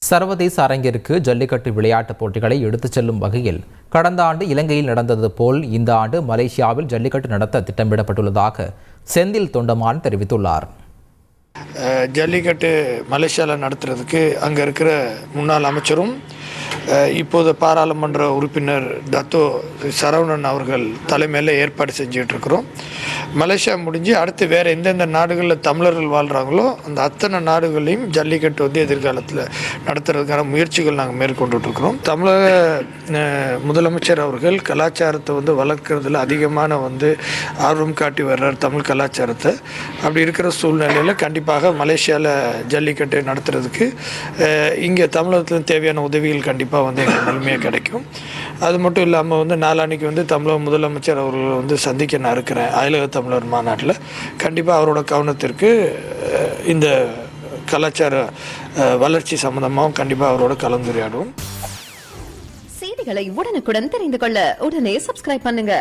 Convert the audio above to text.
சர்வதேச அரங்கிற்கு ஜல்லிக்கட்டு விளையாட்டுப் போட்டிகளை எடுத்துச் செல்லும் வகையில் கடந்த ஆண்டு இலங்கையில் நடந்தது போல் இந்த ஆண்டு மலேசியாவில் ஜல்லிக்கட்டு நடத்த திட்டமிடப்பட்டுள்ளதாக செந்தில் தொண்டமான் தெரிவித்துள்ளார். ஜல்லிக்கட்டு மலேசியாவில் நடத்துறதுக்கு அங்கே இருக்கிற முன்னாள் அமைச்சரும் இப்போது பாராளுமன்ற உறுப்பினர் தத்தோ சரவணன் அவர்கள் தலைமையில் ஏற்பாடு செஞ்சிட்ருக்கிறோம். மலேசியா முடிஞ்சு அடுத்து வேறு எந்தெந்த நாடுகளில் தமிழர்கள் வாழ்கிறாங்களோ அந்த அத்தனை நாடுகளையும் ஜல்லிக்கட்டு எதிர்காலத்தில் நடத்துறதுக்கான முயற்சிகள் நாங்கள் மேற்கொண்டுட்ருக்கிறோம். தமிழக முதலமைச்சர் அவர்கள் கலாச்சாரத்தை வளர்க்குறதுல அதிகமான ஆர்வம் காட்டி வர்றார் தமிழ் கலாச்சாரத்தை. அப்படி இருக்கிற சூழ்நிலையில் கண்டிப்பாக மலேசியாவில் ஜல்லிக்கட்டு நடத்துறதுக்கு இங்கே தமிழகத்தில் தேவையான உதவிகள் கண்டிப்பாக எங்களுக்கு முழுமையாக கிடைக்கும். அது மட்டும் இல்லாமல் நாளான்னைக்கு தமிழக முதலமைச்சர் அவர்கள் சந்திக்க நான் இருக்கிறேன் அயலக தமிழர் மாநாட்டில். கண்டிப்பாக அவரோட கவனத்திற்கு இந்த கலாச்சார வளர்ச்சி சம்பந்தமாகவும் கண்டிப்பாக அவரோட கலந்துரையாடுவோம். செய்திகளை உடனுக்குடன் தெரிந்து கொள்ள உடனே சப்ஸ்கிரைப் பண்ணுங்க.